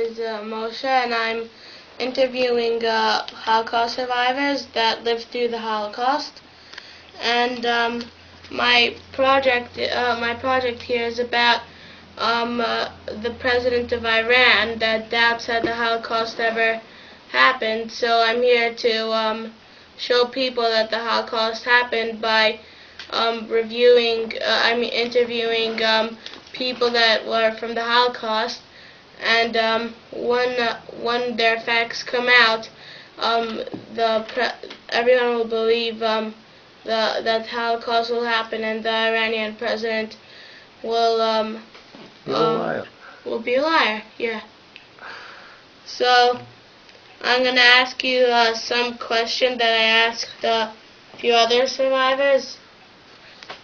is Moshe, and I'm interviewing Holocaust survivors that lived through the Holocaust. And my project here is about the president of Iran that doubts that the Holocaust ever happened. So I'm here to show people that the Holocaust happened by interviewing people that were from the Holocaust, and when their facts come out, everyone will believe that the Holocaust will happen, and the Iranian president will be a liar. Yeah. So I'm gonna ask you some question that I asked a few other survivors.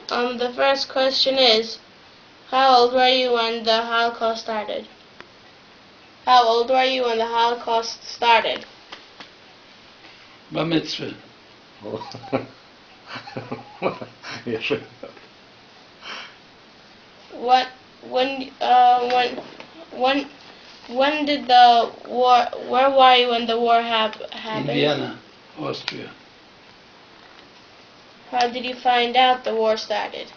The first question is, how old were you when the Holocaust started? How old were you when the Holocaust started? Bar mitzvah. When did the war? Where were you when the war happened? In Vienna, Austria. How did you find out the war started?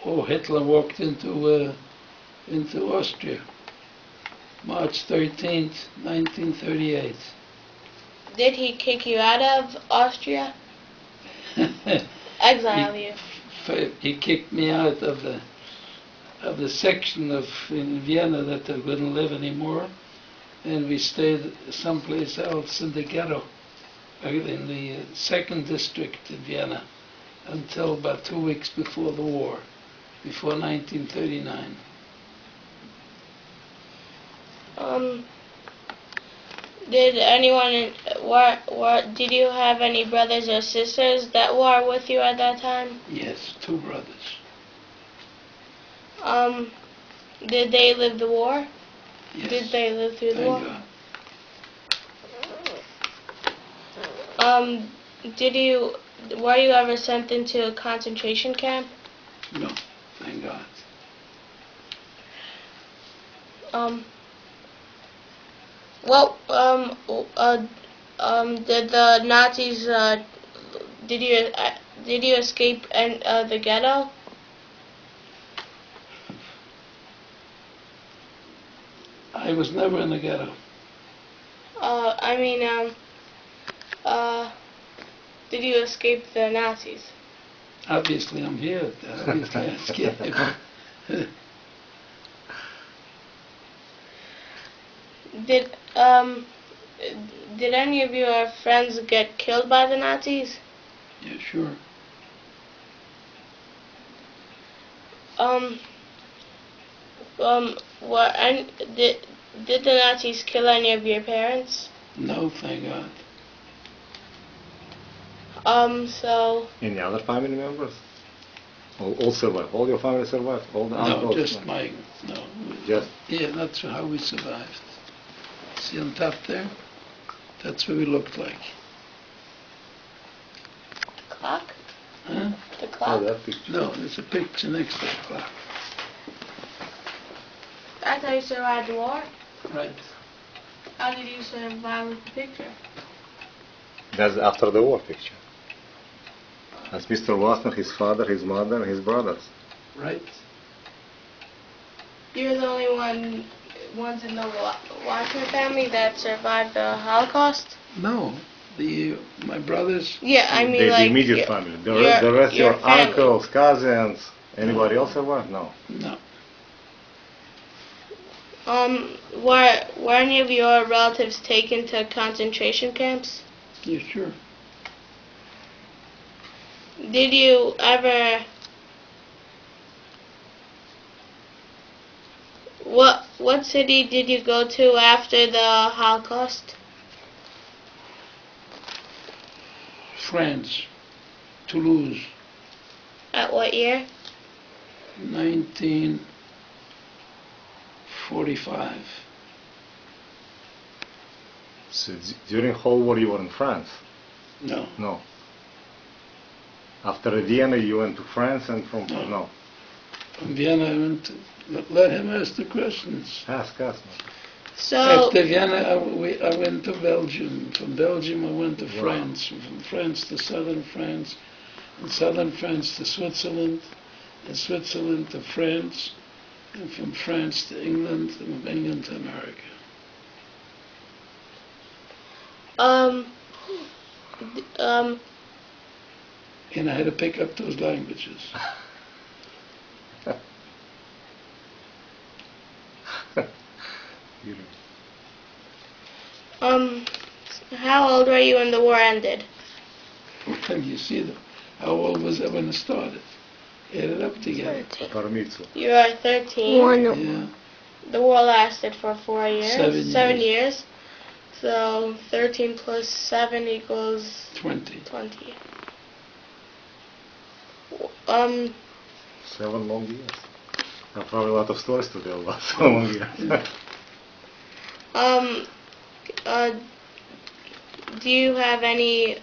Oh, Hitler walked into Austria, March 13th, 1938. Did he kick you out of Austria? Exile you? He kicked me out of the section in Vienna that I wouldn't live anymore, and we stayed someplace else in the ghetto, in the second district in Vienna, until about 2 weeks before the war, before 1939. Did you have any brothers or sisters that were with you at that time? Yes, 2 brothers. Did they live the war? Yes. Did they live through the Thank war? God. Were you ever sent into a concentration camp? No, thank God. Did the Nazis? Did you escape the ghetto? I was never in the ghetto. Did you escape the Nazis? Obviously, I'm here. Obviously, I escaped. Did any of your friends get killed by the Nazis? Yeah, sure. Did the Nazis kill any of your parents? No, thank God. So. Any other family members? All survived. All your family survived. All the uncles. No, just my. No. Just. Yeah, that's how we survived. See on top there? That's what we looked like. The clock? Huh? The clock? Oh, that picture. No, there's a picture next to the clock. That's how you survived the war? Right. How did you survive with the picture? That's after the war picture. That's Mr. Wassner, his father, his mother, and his brothers. Right. You're the only ones in the Wassner family that survived the Holocaust? No, my brothers. Yeah, I mean the immediate family. The rest, your uncles, cousins, anybody else survived? No. No. Were any of your relatives taken to concentration camps? Yeah, sure. Did you ever... What city did you go to after the Holocaust? France, Toulouse. At what year? 1945. So during the whole war you were in France? No. No. After Vienna you went to France and from... No. From Vienna, I went to, let him ask the questions. Ask us. So, After Vienna, I went to Belgium. From Belgium, I went to Wow. France. From France to southern France. From southern France to Switzerland. And Switzerland to France. And from France to England. And from England to America. And I had to pick up those languages. how old were you when the war ended? And you see how old was I when it started? Add it up together. Bar mitzvah. You were 13. Yeah. The war lasted for 4 years. 7 years. years. So 13 plus 7 equals 20. 20. 7 long years. I have probably a lot of stories to tell about 7 long years. Do you have any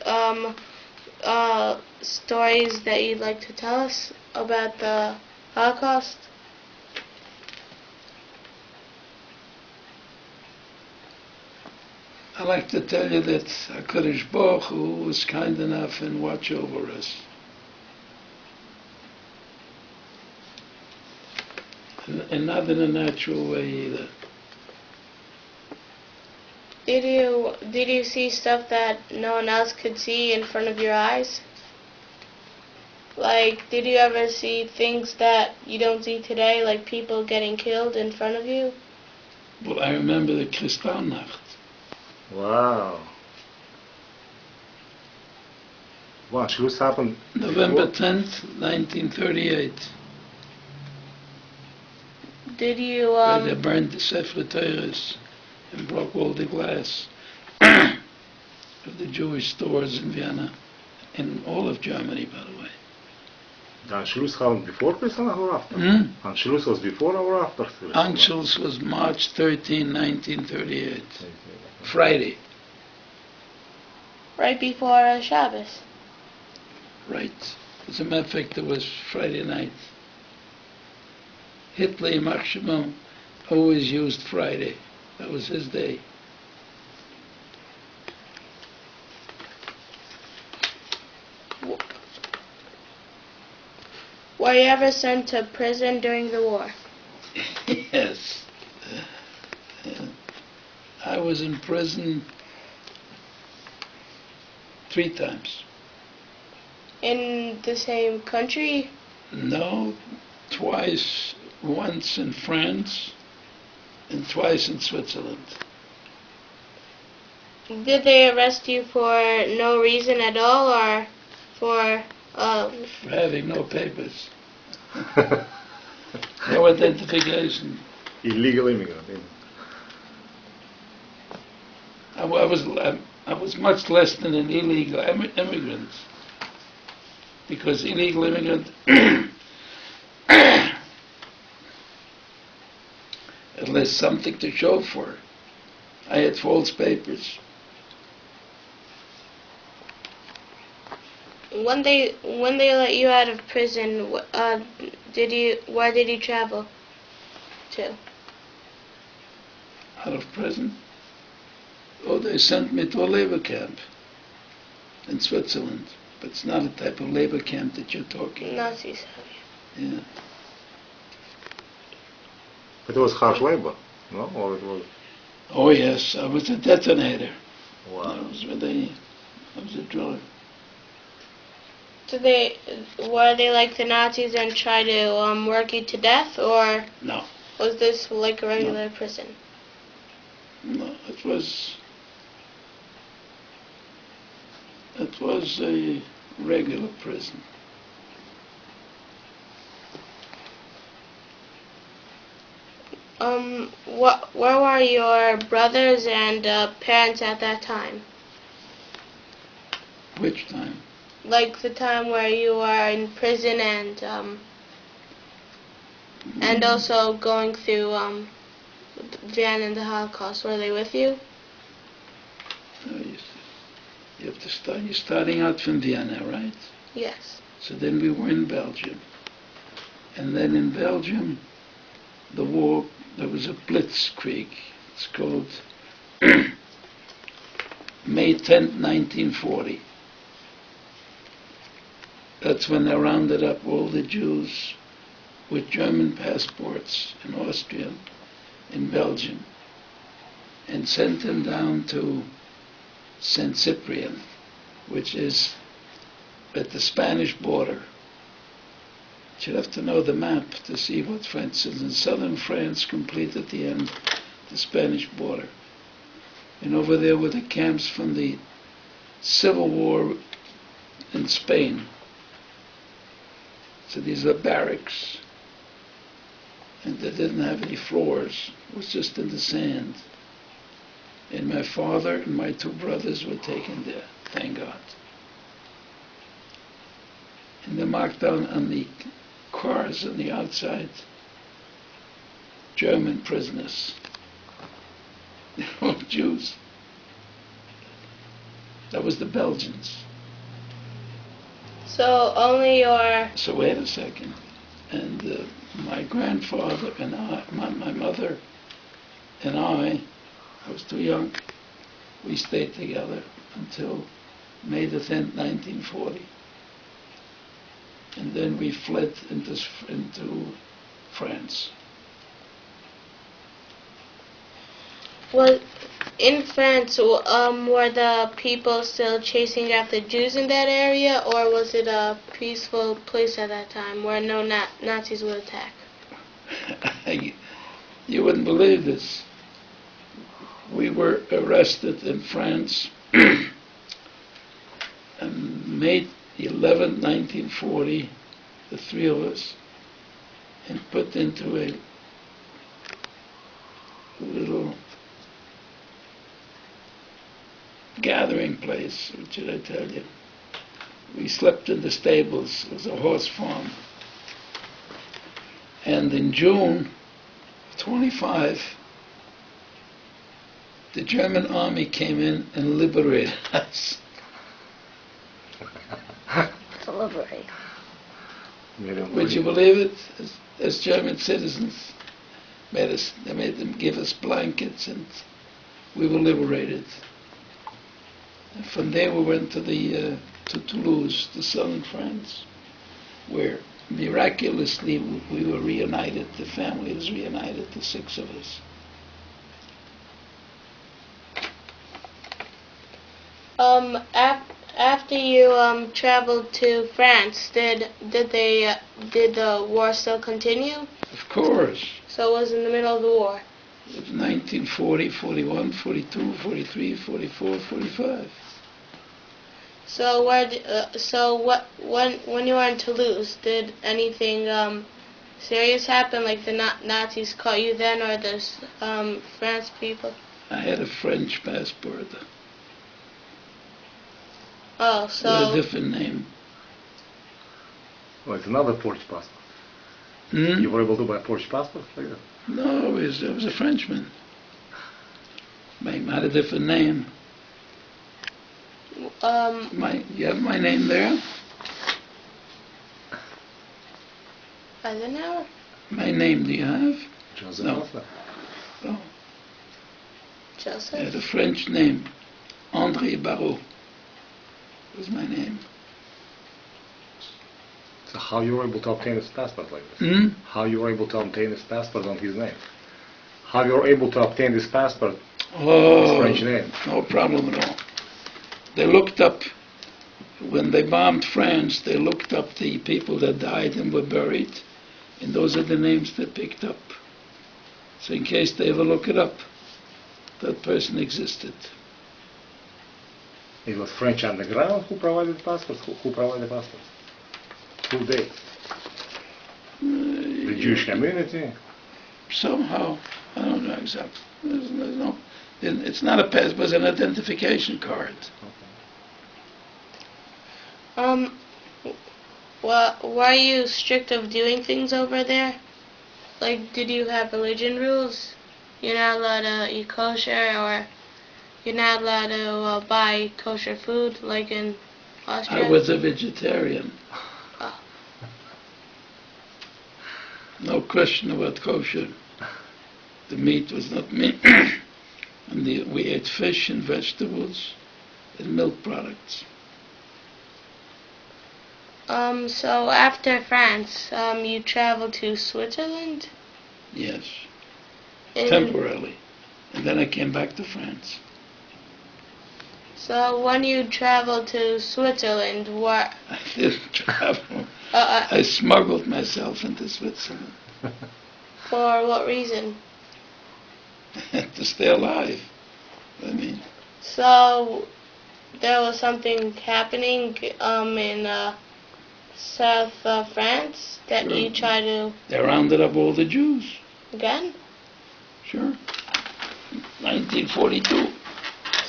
stories that you'd like to tell us about the Holocaust? I like to tell you that HaKadosh Baruch Hu was kind enough and watch over us. And not in a natural way either. Did you see stuff that no one else could see in front of your eyes? Like, did you ever see things that you don't see today, like people getting killed in front of you? Well, I remember the Kristallnacht. Wow. Wow, Schluss happened November before? 10th, 1938. Did you, Where they burned the Sefer Torahs and broke all the glass of the Jewish stores in Vienna, in all of Germany, by the way. The Anschluss happened before Kristallnacht or after? Anschluss was before or after Kristallnacht? Anschluss was March 13, 1938. Friday. right before Shabbos? Right. As a matter of fact, it was Friday night. Hitler, Yamach Shemon, always used Friday. That was his day. Were you ever sent to prison during the war? Yes. I was in prison 3 times. In the same country? No, twice. Once in France and twice in Switzerland. Did they arrest you for no reason at all, or for For having no papers. No identification. Illegal immigrant. I was much less than an illegal immigrant. Because illegal immigrant at least something to show for. I had false papers. when they let you out of prison, where did you travel to? Out of prison. Oh, they sent me to a labor camp in Switzerland. But it's not a type of labor camp that you're talking about. Nazis. Yeah. It was harsh labor, no? Or it was... Oh yes, I was a detonator. I Wow. was a driller. Were they like the Nazis and try to work you to death, or No. was this like a regular prison? No, it was a regular prison. Where were your brothers and parents at that time? Which time? Like the time where you were in prison and also going through Vienna and the Holocaust. Were they with you? You have to start. You're starting out from Vienna, right? Yes. So then we were in Belgium. And then in Belgium, the war, there was a blitzkrieg. It's called May 10th, 1940. That's when they rounded up all the Jews with German passports in Austria, in Belgium, and sent them down to St. Cyprian, which is at the Spanish border. You'd have to know the map to see what France is. In southern France, complete at the end, the Spanish border. And over there were the camps from the Civil War in Spain. So these are barracks. And they didn't have any floors. It was just in the sand. And my father and my two brothers were taken there, thank God. And they marked down on the cars on the outside, German prisoners. They're all Jews. That was the Belgians. So only your... So wait a second. And my grandfather and I, my mother and I was too young, we stayed together until May the 10th, 1940. And then we fled into France. Well, in France, were the people still chasing after Jews in that area, or was it a peaceful place at that time where no Nazis would attack? You wouldn't believe this. We were arrested in France on May 11, 1940, the three of us, and put into a little gathering place. What should I tell you? We slept in the stables. It was a horse farm. And in June 25, the German army came in and liberated us. Liberate. Would you believe it? As German citizens, they made them give us blankets, and we were liberated. And from there, we went to Toulouse, to southern France, where miraculously we were reunited. The family was reunited, the six of us. After you traveled to France, did the war still continue? Of course. So it was in the middle of the war. It was 1940, 41, 42, 43, 44, 45. So when you were in Toulouse, did anything serious happen? Like the Nazis caught you then, or the France people? I had a French passport. Oh, With so a different name. Well, it's another Polish passport. Hmm? You were able to buy a Polish passport like that? No, it was a Frenchman. He had a different name. You have my name there? Eisenhower? My name, do you have? Joseph No. Wassner. Oh, Joseph? I had a French name. André Barrault was my name. So how you were able to obtain his passport like this? Hmm? How you were able to obtain his passport on his name? How you were able to obtain this passport his Oh, French name? no problem at all. They looked up, when they bombed France, they looked up the people that died and were buried, and those are the names they picked up. So in case they ever look it up, that person existed. It was French underground who provided passports? Who provided passports? Who did? The Jewish community? Somehow, I don't know exactly. There's no, it's not a pass, it was an identification card. Well, were you strict of doing things over there? Like, did you have religion rules? You're not allowed to eat kosher, or you're not allowed to buy kosher food, like in Austria? I was a vegetarian. Oh. No question about kosher. The meat was not meat. And we ate fish and vegetables and milk products. So after France, you traveled to Switzerland? Yes, And temporarily. And then I came back to France. so when you traveled to Switzerland, what? I didn't travel. Uh, I smuggled myself into Switzerland for what reason? to stay alive. I mean, So there was something happening in South France that Sure. you tried to they rounded up all the Jews. again. Sure. 1942.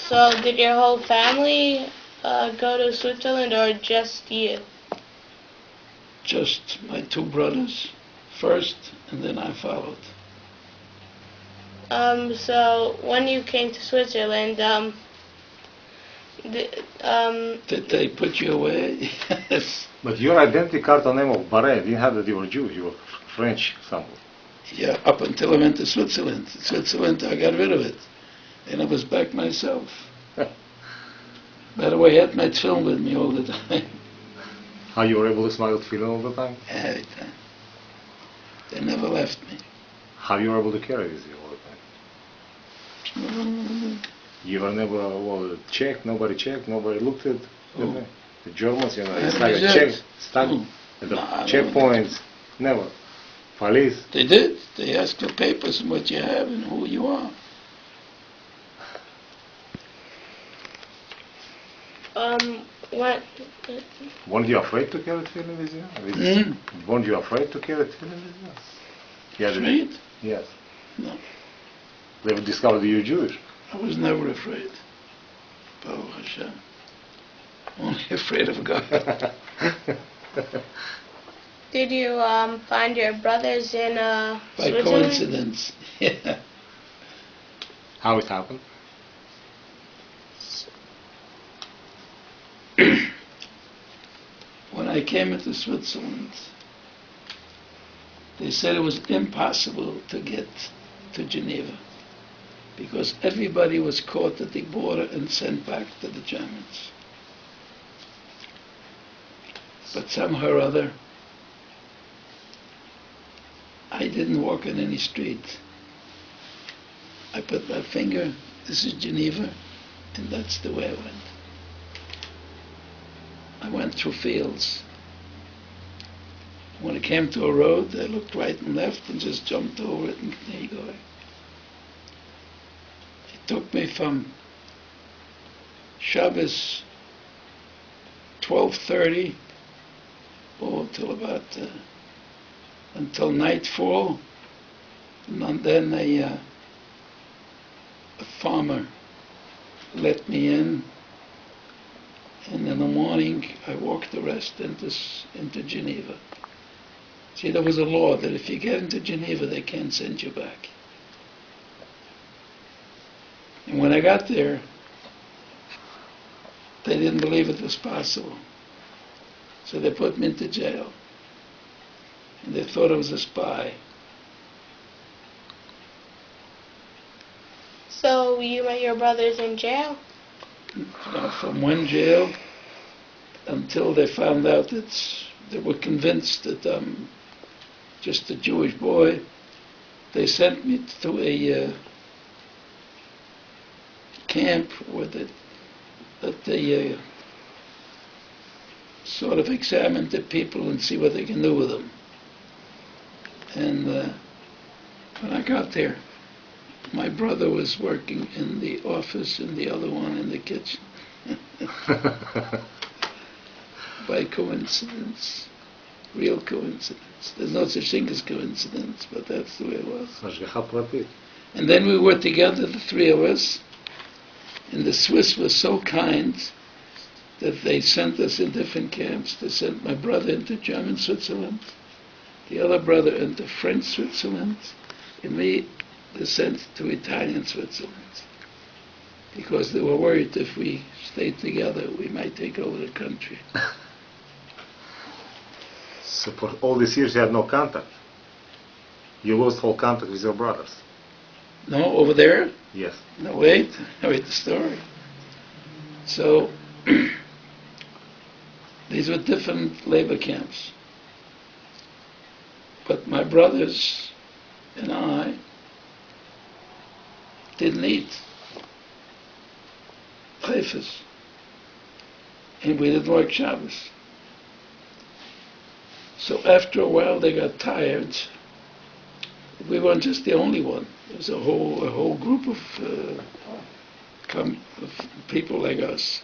So did your whole family go to Switzerland or just you? Just my two brothers first, and then I followed. So when you came to Switzerland, Did they put you away? Yes. But your identity card on name of Bahrain didn't have that you were Jewish, you were French somehow. Yeah, up until I went to Switzerland. Switzerland, I got rid of it. And I was back myself. By the way, I had my film with me all the time. How you were able to smuggle film all the time? Every time. They never left me. How you were able to carry this all the time? You were never checked, nobody checked, nobody looked at Oh. the Germans, you know, it's Never like a checked. check, stuck Oh. at the No, checkpoints, never. Police. They did. They ask for papers and what you have and who you are. what? Weren't you afraid to carry film with you? Weren't you afraid to carry film with you? Yeah, Afraid? Yes. No. They would discover that you're Jewish. I was never afraid. Baruch Hashem. Only afraid of God. Did you find your brothers in By Switzerland? coincidence. Yeah. How it happened? When I came into Switzerland, they said it was impossible to get to Geneva because everybody was caught at the border and sent back to the Germans. But somehow or other, I didn't walk on any street. I put my finger, this is Geneva, and that's the way I went. I went through fields. When it came to a road, I looked right and left and just jumped over it, and there you go. It took me from Shabbos 12:30 till about until nightfall, and then a farmer let me in, and in the morning I walked the rest into Geneva. See, there was a law that if you get into Geneva, they can't send you back. And when I got there, they didn't believe it was possible. So they put me into jail. And they thought I was a spy. So you met your brothers in jail? From one jail until they found out that they were convinced that I'm just a Jewish boy. They sent me to a camp where they sort of examined the people and see what they can do with them. And when I got there, my brother was working in the office and the other one in the kitchen. By coincidence. Real coincidence. There's no such thing as coincidence, but that's the way it was. השגחה פרטית. And then we were together, the three of us, and the Swiss was so kind that they sent us in different camps. They sent my brother into German Switzerland, the other brother into French Switzerland, and me they sent to Italian Switzerland, because they were worried if we stayed together we might take over the country. So for all these years you had no contact? You lost whole contact with your brothers. No, over there? Yes. No, wait the story. So, these were different labor camps. But my brothers and I didn't eat chayfas, and we didn't work Shabbos. So after a while they got tired. We weren't just the only one. There was a whole group of people like us.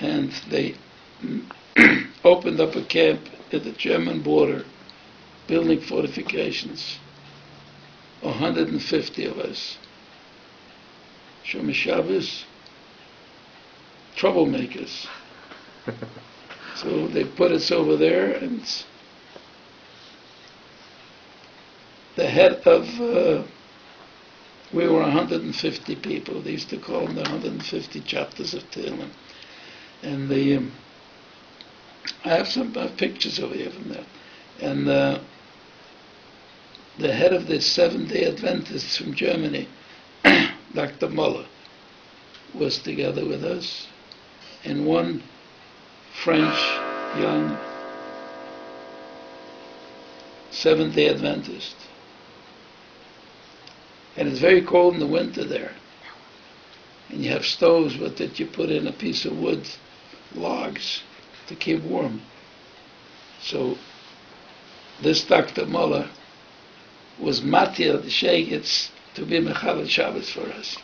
And they opened up a camp at the German border, building fortifications. 150 of us. Shomer Shabbos, troublemakers. So they put us over there, and the head of, we were 150 people. They used to call them the 150 chapters of Tehillim. And I have some pictures over here from that. And the head of the Seventh-day Adventists from Germany, Dr. Muller, was together with us. And one French young Seventh-day Adventist. And it's very cold in the winter there. And you have stoves with that you put in a piece of wood, logs, to keep warm. So this Dr. Muller was Matir the Shegitz to be Mechalel Shabbos for us.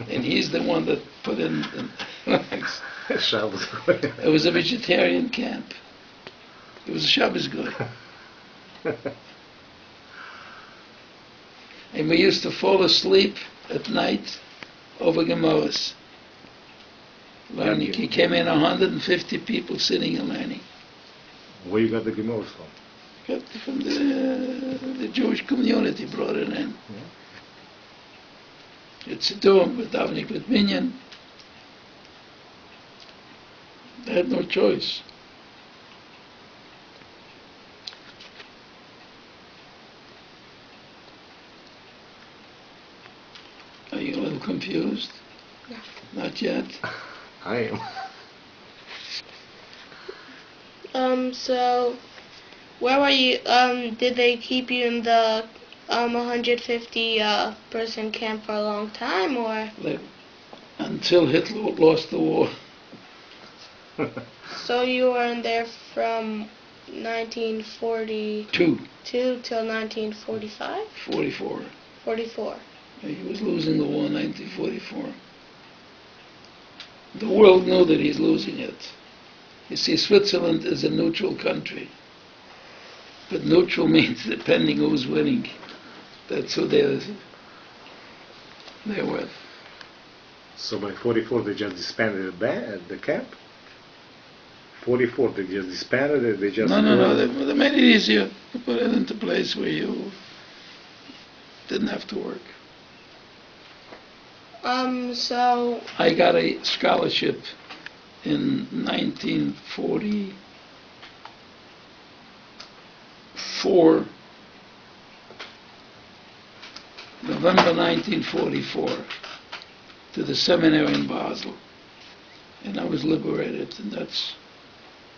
And he's the one that put in the logs. Shabbos. It was a vegetarian camp. It was a Shabbos guy. And we used to fall asleep at night over Gemaras. Learning. He came in 150 people sitting and learning. Where you got the Gemara from? Got from the Jewish community brought it in. It's a dorm with davening with minyan. They had no choice. Are you a little confused? No. Not yet. I am. So, where were you, did they keep you in the 150 person camp for a long time, or? Until Hitler lost the war. So you were in there from 1942 till 1945? 44. 44. He was losing the war in 1944. The world knew that he's losing it. You see, Switzerland is a neutral country. But neutral means depending who's winning. That's who they're with. So by 44 they just disbanded the camp? 44 they just disbanded it, they just... No, they made it easier to put it into place where you didn't have to work. So... I got a scholarship in 1944, November 1944, to the seminary in Basel. And I was liberated, and that's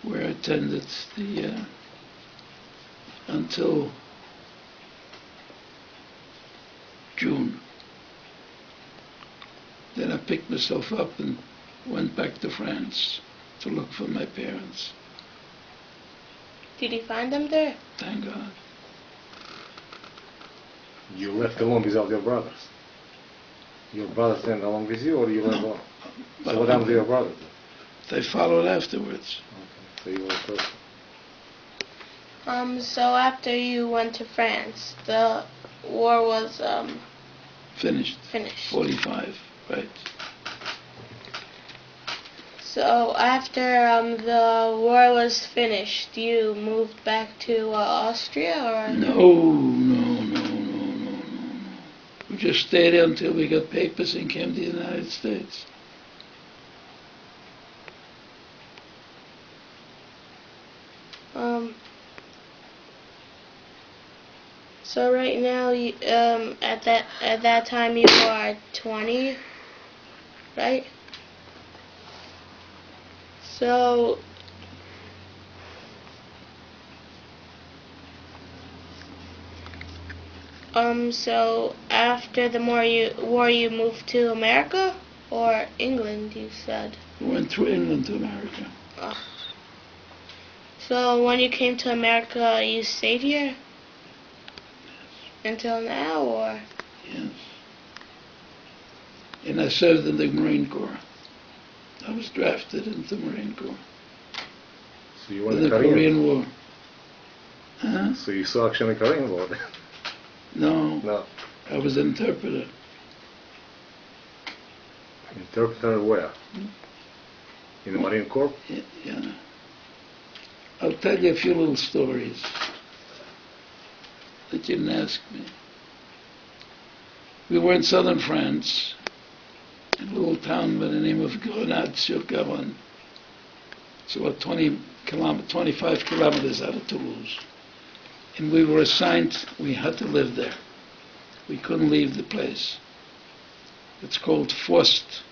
where I attended the until June. Then I picked myself up and went back to France to look for my parents. Did you find them there? Thank God. You left alone without your brothers? Your brothers went along with you, or you went alone? So what happened to your brothers? They followed afterwards. Okay, so you were first. So after you went to France, the war was Finished. 45, right. So after the war was finished, you moved back to Austria, or? No. We just stayed there until we got papers and came to the United States. So right now, at that time you are 20, right? So so after the war you moved to America or England, you said. We went through England to America. Oh. So when you came to America, you stayed here until now, or? Yes. And I served in the Marine Corps. I was drafted into the Marine Corps. So you were In in the the Korean. Korean War. Huh? So you saw action in the Korean War. No, No. I was an interpreter. Interpreter where? In the Marine Corps? Yeah. I'll tell you a few little stories that you didn't ask me. We were in southern France, in a little town by the name of Grenade-sur-Garonne. It's about 25 kilometers out of Toulouse. And we were assigned, we had to live there. We couldn't leave the place. It's called forced